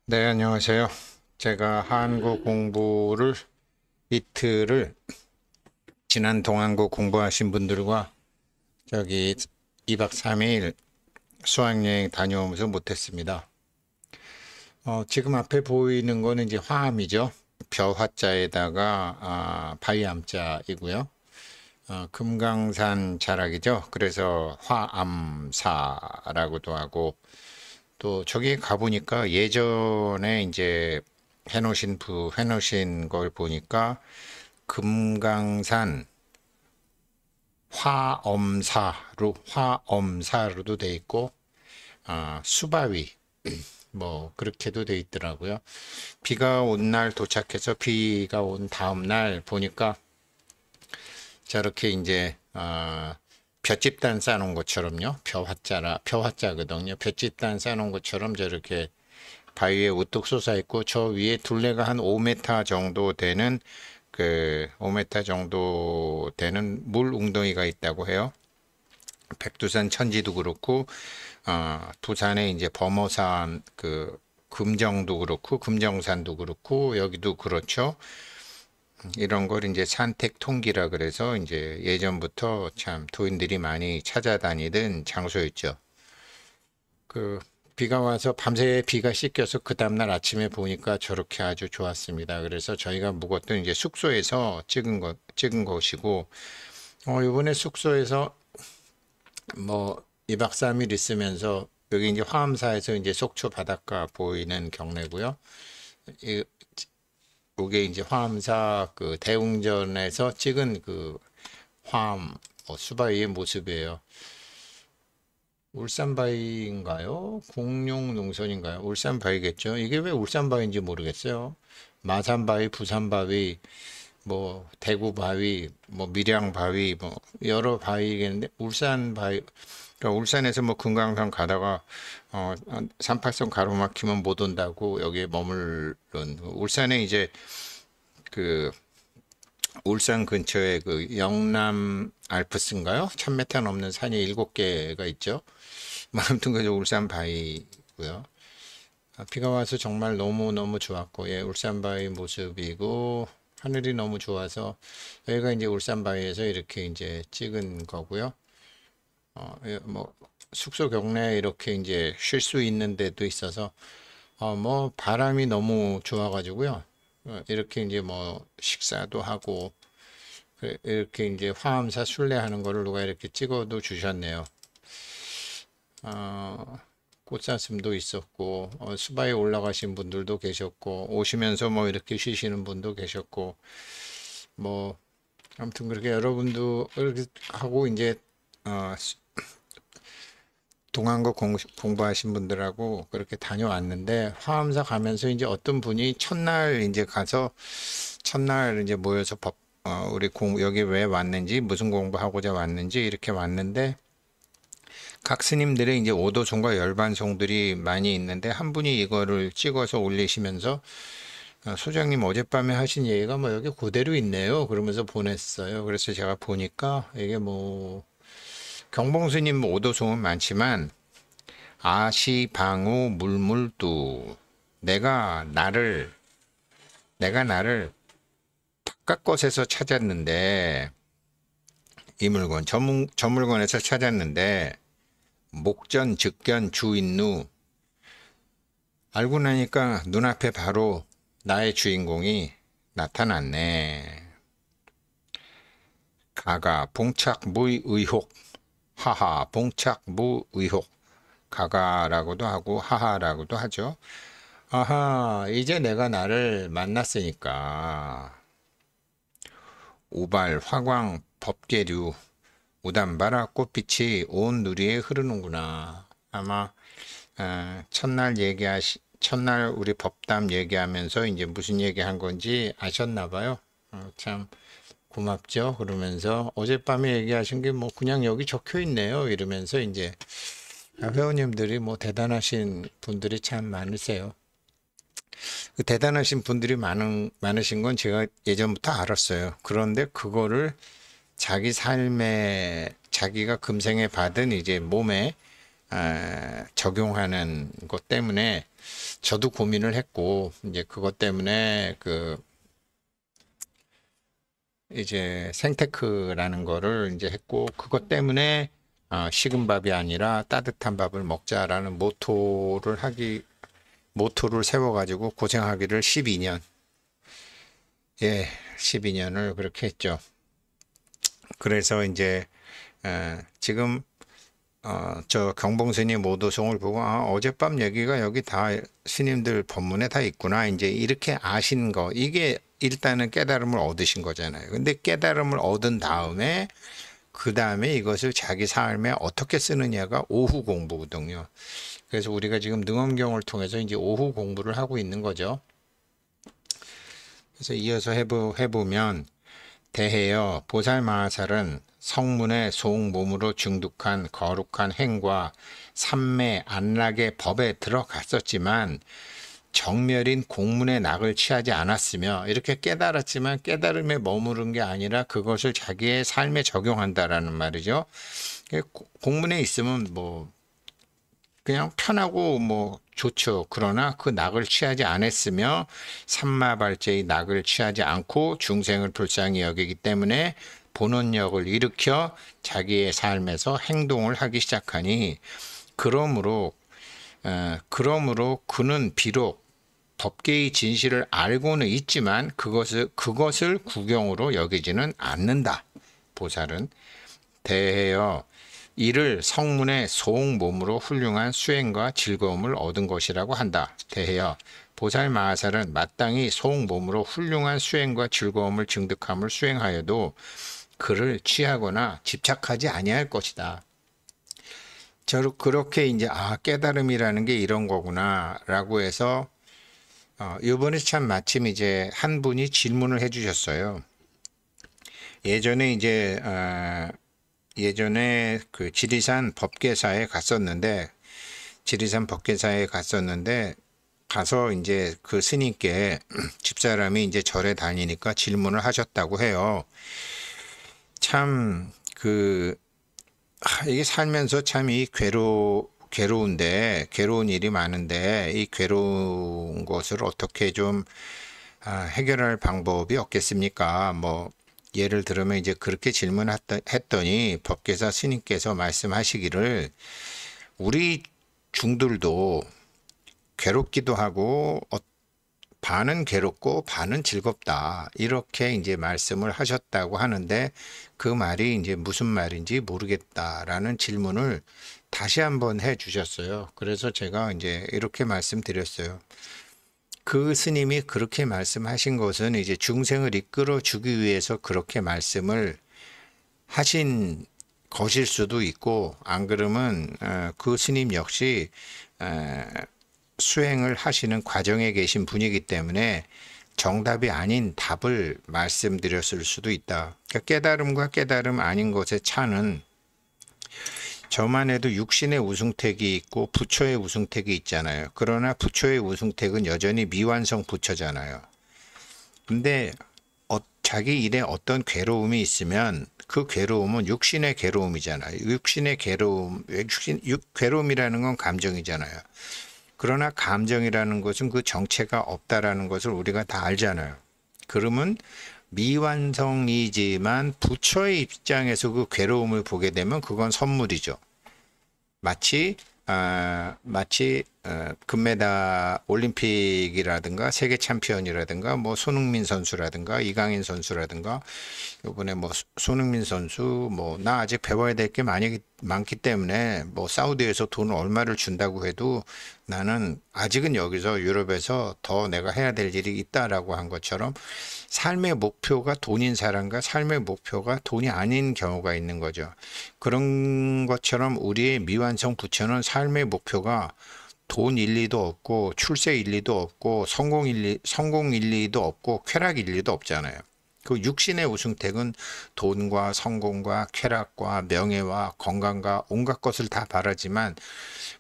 네, 안녕하세요. 제가 한국 공부를 이틀을 지난 동안고 공부하신 분들과 저기 2박 3일 수학여행 다녀오면서 못했습니다. 지금 앞에 보이는 거는 이제 화암이죠. 벼화자에다가 바위암자이고요. 금강산 자락이죠. 그래서 화암사라고도 하고 또 저기 가보니까 예전에 이제 해놓으신 걸 보니까 금강산 화엄사로도 돼 있고, 수바위, 뭐, 그렇게도 돼 있더라고요. 비가 온 날 도착해서 비가 온 다음 날 보니까 저렇게 이제, 볏짚단 싸놓은 것처럼요. 벼화자거든요. 볏짚단 싸놓은 것처럼 저렇게 바위에 우뚝 솟아 있고 저 위에 둘레가 한 5m 정도 되는 5m 정도 되는 물 웅덩이가 있다고 해요. 백두산 천지도 그렇고 부산에 이제 범어산 금정도 그렇고 금정산도 그렇고 여기도 그렇죠. 이런 걸 이제 산택 통기라 그래서 이제 예전부터 참 도인들이 많이 찾아다니던 장소였죠. 그 비가 와서 밤새 비가 씻겨서 그 다음날 아침에 보니까 저렇게 아주 좋았습니다. 그래서 저희가 묵었던 이제 숙소에서 찍은 것이고, 이번에 숙소에서 뭐 2박 3일 있으면서 여기 이제 화암사에서 이제 속초 바닷가 보이는 경내고요. 이, 이게 이제 화암사 그 대웅전에서 찍은 그 화암 수바위의 모습이에요. 울산바위인가요? 공룡농선인가요? 울산바위겠죠. 이게 왜 울산바위인지 모르겠어요. 마산바위, 부산바위, 뭐 대구바위, 뭐 밀양바위, 뭐 여러 바위겠는데 울산바위. 그러니까 울산에서 뭐 금강산 가다가 38선 가로막히면 못 온다고 여기에 머무른 울산에 이제 그 울산 근처에 그 영남 알프스인가요? 1000m 넘는 산이 7개가 있죠. 뭐 아무튼 그 울산 바위고요. 비가 와서 정말 너무너무 좋았고, 예, 울산 바위 모습이고, 하늘이 너무 좋아서, 여기가 이제 울산 바위에서 이렇게 이제 찍은 거고요. 예, 뭐, 숙소 경내에 이렇게 이제 쉴 수 있는 데도 있어서, 뭐, 바람이 너무 좋아가지고요. 이렇게 이제 뭐, 식사도 하고, 이렇게 이제 화암사 순례하는 거를 누가 이렇게 찍어도 주셨네요. 어, 꽃사슴도 있었고 수바에 올라가신 분들도 계셨고 오시면서 뭐 이렇게 쉬시는 분도 계셨고 뭐 아무튼 그렇게 여러분도 이렇게 하고 이제 어, 동안고 공부하신 분들하고 그렇게 다녀왔는데 화암사 가면서 이제 어떤 분이 첫날 이제 가서 첫날 이제 모여서 우리 여기 왜 왔는지 무슨 공부하고자 왔는지 이렇게 왔는데 각 스님들의 이제 오도송과 열반송들이 많이 있는데 한 분이 이거를 찍어서 올리시면서 소장님 어젯밤에 하신 얘기가 뭐 여기 그대로 있네요. 그러면서 보냈어요. 그래서 제가 보니까 이게 뭐 경봉스님 오도송은 많지만 아시방우 물물두 내가 나를 바깥 곳에서 찾았는데 이 물건 저 물건에서 찾았는데 목전 즉견 주인누 알고 나니까 눈앞에 바로 나의 주인공이 나타났네. 가가 봉착무의혹 하하 봉착무의혹 가가라고도 하고 하하라고도 하죠. 아하 이제 내가 나를 만났으니까 우발 화광 법계류 우담바라 꽃빛이 온 누리에 흐르는구나. 아마 첫날 우리 법담 얘기하면서 이제 무슨 얘기한 건지 아셨나 봐요. 참 고맙죠. 그러면서 어젯밤에 얘기하신 게 뭐 그냥 여기 적혀 있네요. 이러면서 이제 회원님들이 뭐 대단하신 분들이 참 많으세요. 그 대단하신 분들이 많으신 건 제가 예전부터 알았어요. 그런데 그거를 자기 삶에 자기가 금생에 받은 이제 몸에 적용하는 것 때문에 저도 고민을 했고, 이제 그것 때문에 이제 생테크라는 거를 이제 했고, 그것 때문에 식은 밥이 아니라 따뜻한 밥을 먹자라는 모토를 세워가지고 고생하기를 12년, 예, 12년을 그렇게 했죠. 그래서 이제 지금 저 경봉스님 모도송을 보고 어젯밤 얘기가 여기 다 스님들 법문에 다 있구나. 이제 이렇게 아신 거 이게 일단은 깨달음을 얻으신 거잖아요. 근데 깨달음을 얻은 다음에 그 다음에 이것을 자기 삶에 어떻게 쓰느냐가 오후 공부거든요. 그래서 우리가 지금 능엄경을 통해서 이제 오후 공부를 하고 있는 거죠. 그래서 이어서 해보면 대해여 보살마하살은 성문의 송 몸으로 중독한 거룩한 행과 삼매 안락의 법에 들어갔었지만 정멸인 공문의 낙을 취하지 않았으며 이렇게 깨달았지만 깨달음에 머무른 게 아니라 그것을 자기의 삶에 적용한다라는 말이죠. 공문에 있으면 뭐 그냥 편하고 뭐 좋죠. 그러나 그 낙을 취하지 않았으며 삼마발제의 낙을 취하지 않고 중생을 불쌍히 여기기 때문에 본원력을 일으켜 자기의 삶에서 행동을 하기 시작하니 그러므로 그는 비록 법계의 진실을 알고는 있지만 그것을 구경으로 여기지는 않는다. 보살은 대해여 이를 성문의 소홍 몸으로 훌륭한 수행과 즐거움을 얻은 것이라고 한다. 대해여 보살마하살은 마땅히 소홍 몸으로 훌륭한 수행과 즐거움을 증득함을 수행하여도 그를 취하거나 집착하지 아니할 것이다. 그렇게 이제 깨달음이라는 게 이런 거구나라고 해서 이번에 참 마침 이제 한 분이 질문을 해주셨어요. 예전에 그 지리산 법계사에 갔었는데 가서 이제 그 스님께 집사람이 이제 절에 다니니까 질문을 하셨다고 해요. 참 이게 살면서 참 이 괴로운데 괴로운 일이 많은데 이 괴로운 것을 어떻게 좀 해결할 방법이 없겠습니까? 뭐 예를 들면 이제 그렇게 질문했더니 법계사 스님께서 말씀하시기를 우리 중들도 괴롭기도 하고 반은 괴롭고 반은 즐겁다 이렇게 이제 말씀을 하셨다고 하는데 그 말이 이제 무슨 말인지 모르겠다라는 질문을 다시 한번 해 주셨어요. 그래서 제가 이제 이렇게 말씀드렸어요. 그 스님이 그렇게 말씀하신 것은 이제 중생을 이끌어 주기 위해서 그렇게 말씀을 하신 것일 수도 있고 안 그러면 그 스님 역시 수행을 하시는 과정에 계신 분이기 때문에 정답이 아닌 답을 말씀드렸을 수도 있다. 그러니까 깨달음과 깨달음 아닌 것의 차는 저만 해도 육신의 우승택이 있고 부처의 우승택이 있잖아요. 그러나 부처의 우승택은 여전히 미완성 부처잖아요. 근데 자기 일에 어떤 괴로움이 있으면 그 괴로움은 육신의 괴로움이잖아요. 괴로움이라는 건 감정이잖아요. 그러나 감정이라는 것은 그 정체가 없다라는 것을 우리가 다 알잖아요. 그러면 미완성이지만 부처의 입장에서 그 괴로움을 보게 되면 그건 선물이죠. 마치 금메달 올림픽이라든가 세계 챔피언이라든가 뭐 손흥민 선수라든가 이강인 선수라든가 이번에 뭐 손흥민 선수 뭐 나 아직 배워야 될 게 많기 때문에 뭐 사우디에서 돈을 얼마를 준다고 해도 나는 아직은 여기서 유럽에서 더 내가 해야 될 일이 있다라고 한 것처럼 삶의 목표가 돈인 사람과 삶의 목표가 돈이 아닌 경우가 있는 거죠. 그런 것처럼 우리의 미완성 부처는 삶의 목표가 돈 일리도 없고 출세 일리도 없고 성공 일리도 없고 쾌락 일리도 없잖아요. 그 육신의 우승택은 돈과 성공과 쾌락과 명예와 건강과 온갖 것을 다 바라지만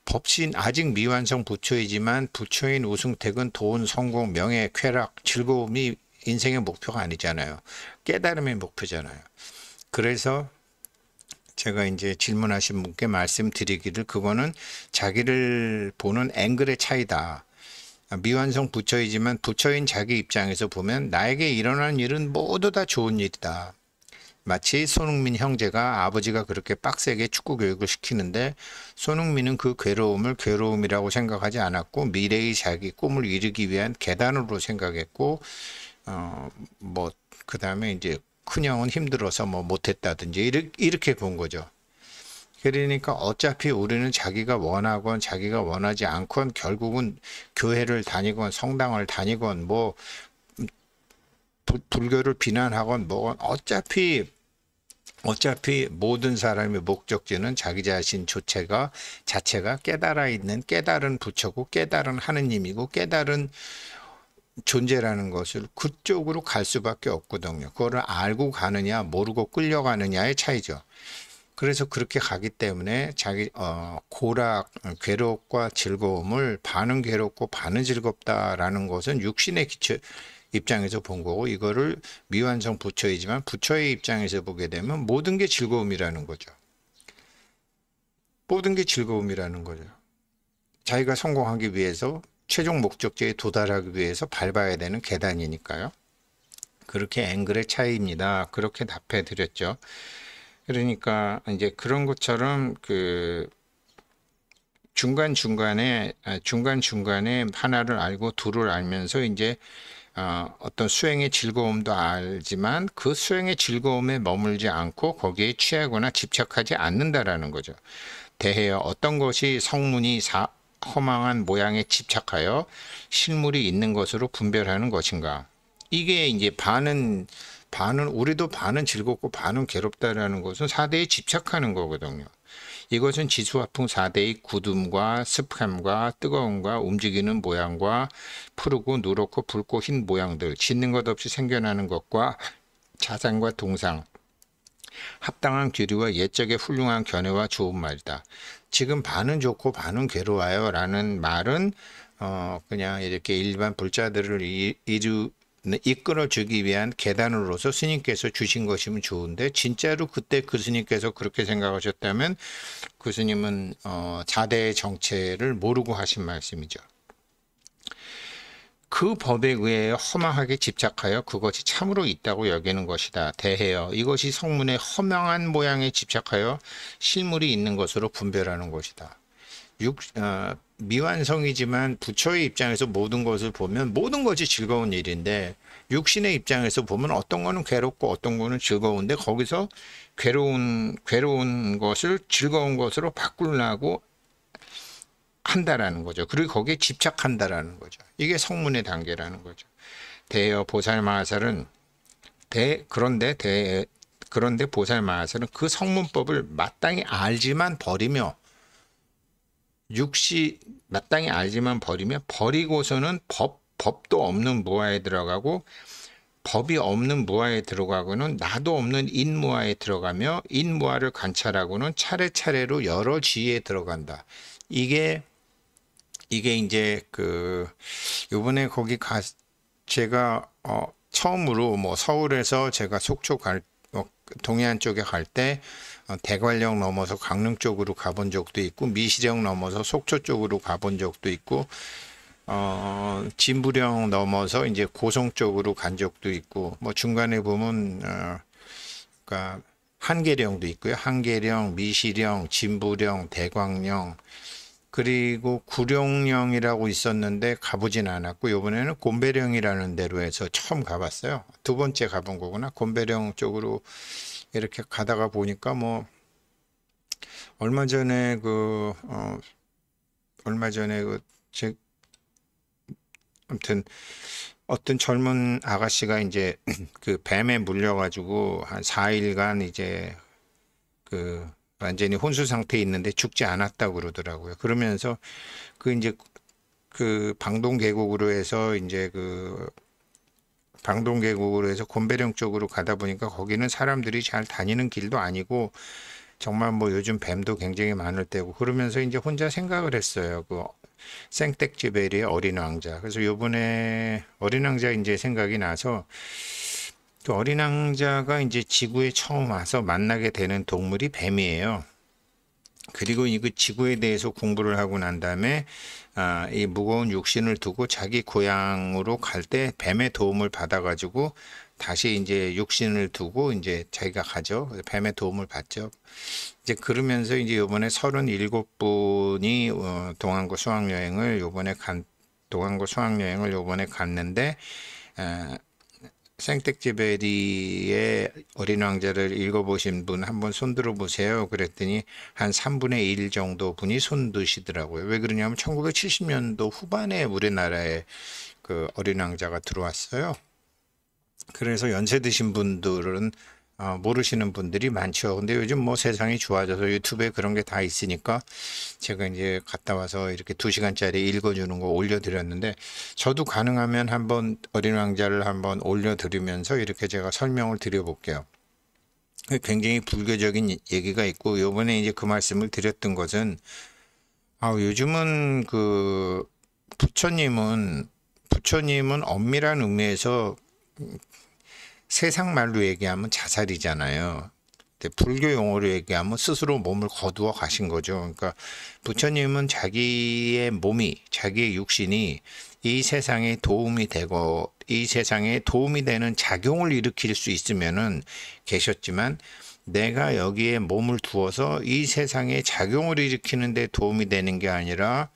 법신 아직 미완성 부처이지만 부처인 우승택은 돈, 성공, 명예, 쾌락, 즐거움이 인생의 목표가 아니잖아요. 깨달음의 목표잖아요. 그래서 제가 이제 질문하신 분께 말씀드리기를 그거는 자기를 보는 앵글의 차이다. 미완성 부처이지만 부처인 자기 입장에서 보면 나에게 일어난 일은 모두 다 좋은 일이다. 마치 손흥민 형제가 아버지가 그렇게 빡세게 축구 교육을 시키는데 손흥민은 그 괴로움을 괴로움이라고 생각하지 않았고 미래의 자기 꿈을 이루기 위한 계단으로 생각했고 뭐 그다음에 이제 큰형은 힘들어서 뭐 못했다든지 이렇게 본 거죠. 그러니까 어차피 우리는 자기가 원하건 자기가 원하지 않건 결국은 교회를 다니건 성당을 다니건 뭐 불교를 비난하건 뭐건 어차피 모든 사람의 목적지는 자기 자신 자체가 깨달아 있는 깨달은 부처고 깨달은 하느님이고 깨달은 존재라는 것을 그쪽으로 갈 수밖에 없거든요. 그거를 알고 가느냐 모르고 끌려가느냐의 차이죠. 그래서 그렇게 가기 때문에 자기 괴롭과 즐거움을 반은 괴롭고 반은 즐겁다라는 것은 육신의 기초 입장에서 본 거고 이거를 미완성 부처이지만 부처의 입장에서 보게 되면 모든 게 즐거움이라는 거죠. 모든 게 즐거움이라는 거죠. 자기가 성공하기 위해서 최종 목적지에 도달하기 위해서 밟아야 되는 계단이니까요. 그렇게 앵글의 차이입니다. 그렇게 답해 드렸죠. 그러니까 이제 그런 것처럼 그 중간중간에 하나를 알고 둘을 알면서 이제 어떤 수행의 즐거움도 알지만 그 수행의 즐거움에 머물지 않고 거기에 취하거나 집착하지 않는다라는 거죠. 대해여 어떤 것이 성문이 허망한 모양에 집착하여 실물이 있는 것으로 분별하는 것인가. 이게 이제 반은 우리도 반은 즐겁고 반은 괴롭다라는 것은 사대에 집착하는 거거든요. 이것은 지수화풍 4대의 굳음과 습함과 뜨거움과 움직이는 모양과 푸르고 누렇고 붉고 흰 모양들, 짓는 것 없이 생겨나는 것과 자상과 동상, 합당한 규리와 옛적의 훌륭한 견해와 좋은 말이다. 지금 반은 좋고 반은 괴로워요 라는 말은 그냥 이렇게 일반 불자들을 이끌어주기 위한 계단으로서 스님께서 주신 것이면 좋은데 진짜로 그때 그 스님께서 그렇게 생각하셨다면 그 스님은 자대의 정체를 모르고 하신 말씀이죠. 그 법에 의해 허망하게 집착하여 그것이 참으로 있다고 여기는 것이다. 대해여 이것이 성문의 허망한 모양에 집착하여 실물이 있는 것으로 분별하는 것이다. 미완성이지만 부처의 입장에서 모든 것을 보면 모든 것이 즐거운 일인데 육신의 입장에서 보면 어떤 거는 괴롭고 어떤 거는 즐거운데 거기서 괴로운 것을 즐거운 것으로 바꾸려고 한다라는 거죠. 그리고 거기에 집착한다라는 거죠. 이게 성문의 단계라는 거죠. 대여 보살마하살은 그런데 보살마하살은 그 성문법을 마땅히 알지만 버리며 마땅히 알지만 버리고서는 법도 없는 무아에 들어가고 법이 없는 무아에 들어가고는 나도 없는 인무아에 들어가며 인무아를 관찰하고는 차례차례로 여러 지에 들어간다. 이게 이제 요번에 거기 제가 처음으로 뭐 서울에서 제가 속초 동해안 쪽에 갈 때 대관령 넘어서 강릉 쪽으로 가본 적도 있고 미시령 넘어서 속초 쪽으로 가본 적도 있고 진부령 넘어서 이제 고성 쪽으로 간 적도 있고 뭐 중간에 보면 그러니까 한계령도 있고요. 한계령, 미시령, 진부령, 대광령 그리고 구룡령이라고 있었는데 가보진 않았고 이번에는 곰배령이라는 데로 해서 처음 가봤어요. 두 번째 가본 거구나. 곰배령 쪽으로 이렇게 가다가 보니까 뭐 얼마 전에 아무튼 어떤 젊은 아가씨가 이제 그 뱀에 물려가지고 한 4일간 이제 완전히 혼수 상태에 있는데 죽지 않았다고 그러더라고요. 그러면서 이제 방동 계곡으로 해서 곰배령 쪽으로 가다 보니까 거기는 사람들이 잘 다니는 길도 아니고 정말 뭐 요즘 뱀도 굉장히 많을 때고 그러면서 이제 혼자 생각을 했어요. 생텍쥐베리의 어린 왕자. 그래서 요번에 어린 왕자 이제 생각이 나서 그 어린 왕자가 이제 지구에 처음 와서 만나게 되는 동물이 뱀이에요. 그리고 이 그 지구에 대해서 공부를 하고 난 다음에 이 무거운 육신을 두고 자기 고향으로 갈 때 뱀의 도움을 받아가지고 다시 이제 육신을 두고 이제 자기가 가죠. 뱀의 도움을 받죠. 이제 그러면서 이제 요번에 37분이 동안고 수학여행을 요번에 갔는데 생텍쥐베리의 어린 왕자를 읽어보신 분 한번 손들어 보세요. 그랬더니 한 3분의 1 정도 분이 손 드시더라고요. 왜 그러냐면 1970년도 후반에 우리나라에 그 어린 왕자가 들어왔어요. 그래서 연세 드신 분들은 모르시는 분들이 많죠. 근데 요즘 뭐 세상이 좋아져서 유튜브에 그런 게 다 있으니까 제가 이제 갔다 와서 이렇게 2시간짜리 읽어주는 거 올려드렸는데, 저도 가능하면 한번 어린 왕자를 한번 올려드리면서 이렇게 제가 설명을 드려볼게요. 굉장히 불교적인 얘기가 있고, 요번에 이제 그 말씀을 드렸던 것은, 요즘은 그 부처님은 엄밀한 의미에서 세상 말로 얘기하면 자살이잖아요. 근데 불교 용어로 얘기하면 스스로 몸을 거두어 가신 거죠. 그러니까 부처님은 자기의 육신이 이 세상에 도움이 되고 이 세상에 도움이 되는 작용을 일으킬 수 있으면은 계셨지만, 내가 여기에 몸을 두어서 이 세상에 작용을 일으키는 데 도움이 되는 게 아니라,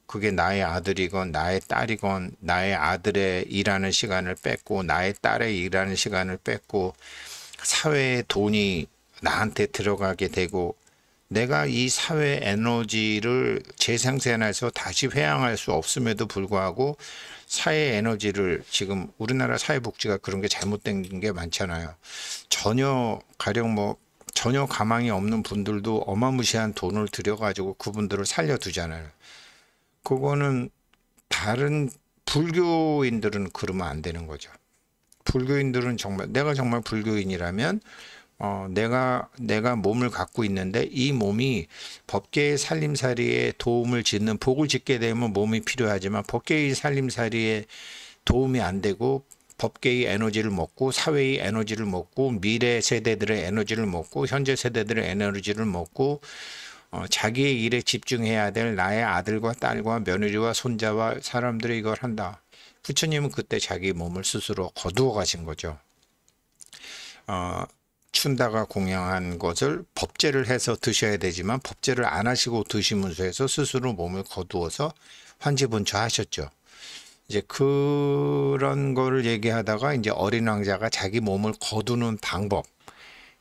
그게 나의 아들이건 나의 딸이건 나의 아들의 일하는 시간을 뺏고 나의 딸의 일하는 시간을 뺏고 사회의 돈이 나한테 들어가게 되고, 내가 이 사회 에너지를 재생산해서 다시 회양할 수 없음에도 불구하고 사회 에너지를, 지금 우리나라 사회복지가 그런 게 잘못된 게 많잖아요. 전혀 가망이 없는 분들도 어마무시한 돈을 들여가지고 그분들을 살려두잖아요. 그거는 다른 불교인들은 그러면 안 되는 거죠. 불교인들은 내가 정말 불교인이라면 내가 몸을 갖고 있는데 이 몸이 법계의 살림살이에 도움을 짓는, 복을 짓게 되면 몸이 필요하지만 법계의 살림살이에 도움이 안 되고 법계의 에너지를 먹고 사회의 에너지를 먹고 미래 세대들의 에너지를 먹고 현재 세대들의 에너지를 먹고 자기의 일에 집중해야 될 나의 아들과 딸과 며느리와 손자와 사람들이 이걸 한다. 부처님은 그때 자기 몸을 스스로 거두어 가신 거죠. 춘다가 공양한 것을 법제를 해서 드셔야 되지만 법제를 안 하시고 드시면서 해서 스스로 몸을 거두어서 환지분처하셨죠. 이제 그런 거를 얘기하다가 이제 어린 왕자가 자기 몸을 거두는 방법,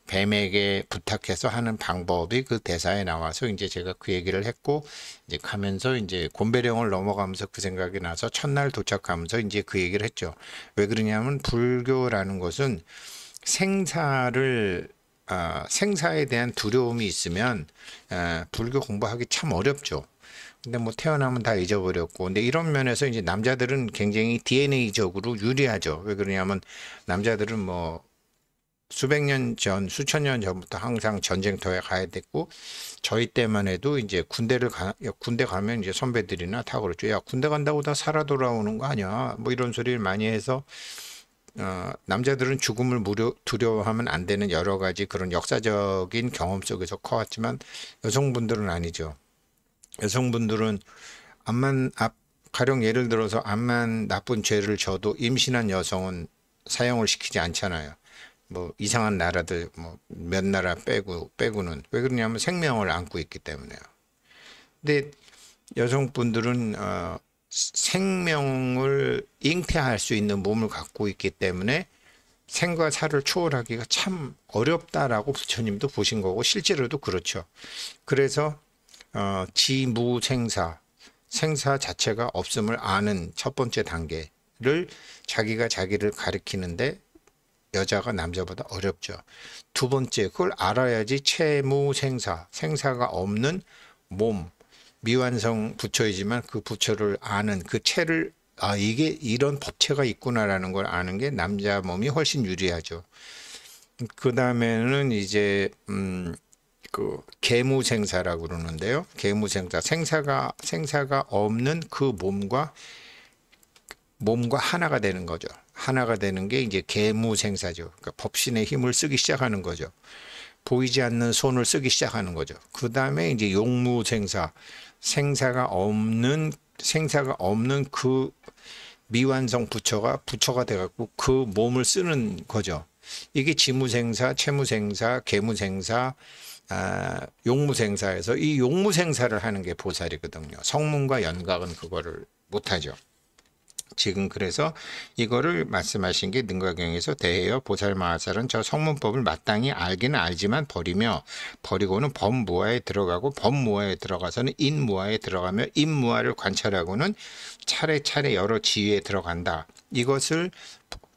뱀에게 부탁해서 하는 방법이 그 대사에 나와서 이제 제가 그 얘기를 했고, 이제 가면서 이제 곤배령을 넘어가면서 그 생각이 나서 첫날 도착하면서 이제 그 얘기를 했죠. 왜 그러냐면 불교라는 것은 생사에 대한 두려움이 있으면 불교 공부하기 참 어렵죠. 근데 뭐 태어나면 다 잊어버렸고, 근데 이런 면에서 이제 남자들은 굉장히 DNA적으로 유리하죠. 왜 그러냐면 남자들은 뭐 수천 년 전부터 항상 전쟁터에 가야 됐고, 저희 때만 해도 이제 군대 가면 이제 선배들이나 다 그렇죠. 야, 군대 간다고 다 살아 돌아오는 거 아니야. 뭐 이런 소리를 많이 해서, 남자들은 죽음을 두려워하면 안 되는 여러 가지 그런 역사적인 경험 속에서 커왔지만, 여성분들은 아니죠. 여성분들은 가령 예를 들어서 암만 나쁜 죄를 져도 임신한 여성은 사형을 시키지 않잖아요. 뭐 이상한 나라들 뭐 몇 나라 빼고는. 왜 그러냐면 생명을 안고 있기 때문에요. 근데 여성분들은 생명을 잉태할 수 있는 몸을 갖고 있기 때문에 생과 사를 초월하기가 참 어렵다라고 부처님도 보신 거고, 실제로도 그렇죠. 그래서 지무생사, 생사 자체가 없음을 아는 첫 번째 단계를 자기가 자기를 가리키는데 여자가 남자보다 어렵죠. 두 번째, 그걸 알아야지 채무생사, 생사가 없는 몸, 미완성 부처이지만 그 부처를 아는 그 채를, 이게 이런 법체가 있구나라는 걸 아는 게 남자 몸이 훨씬 유리하죠. 그 다음에는 이제 그 계무생사라고 그러는데요. 계무생사, 생사가 없는 그 몸과 하나가 되는 거죠. 하나가 되는 게 이제 계무생사죠. 그러니까 법신의 힘을 쓰기 시작하는 거죠. 보이지 않는 손을 쓰기 시작하는 거죠. 그 다음에 이제 용무생사, 생사가 없는 그 미완성 부처가 돼갖고 그 몸을 쓰는 거죠. 이게 지무생사, 채무생사, 계무생사, 용무생사에서 이 용무생사를 하는 게 보살이거든요. 성문과 연각은 그거를 못하죠. 지금 그래서 이거를 말씀하신 게 능가경에서 대해여 보살마하살은 저 성문법을 마땅히 알기는 알지만 버리고는 법무화에 들어가고 법무화에 들어가서는 인무화에 들어가며 인무화를 관찰하고는 차례차례 여러 지위에 들어간다. 이것을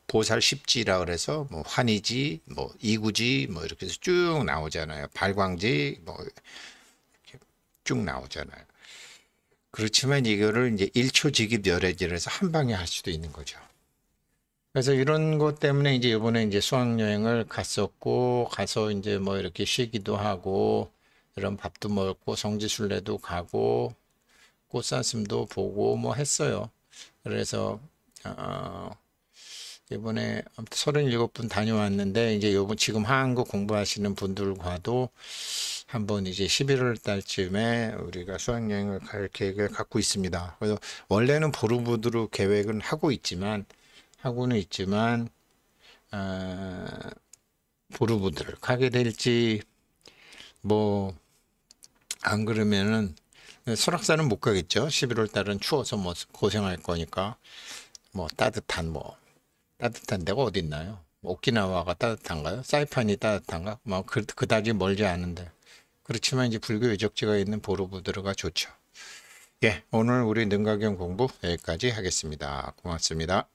보살 십지라 그래서 뭐 환희지, 뭐 이구지, 뭐 이렇게 해서 쭉 나오잖아요. 발광지, 뭐 이렇게 쭉 나오잖아요. 그렇지만 이거를 이제 1초 직입 열애지에서 한 방에 할 수도 있는 거죠. 그래서 이런 것 때문에 이제 이번에 이제 수학여행을 갔었고, 가서 이제 뭐 이렇게 쉬기도 하고, 이런 밥도 먹고, 성지순례도 가고, 꽃사슴도 보고 뭐 했어요. 그래서, 이번에 37분 다녀왔는데, 이제 요번 지금 한국 공부하시는 분들과도 한번 이제 11월 달쯤에 우리가 수학여행을 갈 계획을 갖고 있습니다. 그래서 원래는 보르부드로 계획은 하고는 있지만 보르부드를 가게 될지 뭐 안 그러면은 설악산은 못 가겠죠. 11월 달은 추워서 뭐 고생할 거니까 뭐 따뜻한 데가 어디 있나요? 오키나와가 따뜻한가요? 사이판이 따뜻한가? 뭐 그다지 멀지 않은데. 그렇지만 이제 불교 유적지가 있는 보르부드르가 좋죠. 예, 오늘 우리 능가경 공부 여기까지 하겠습니다. 고맙습니다.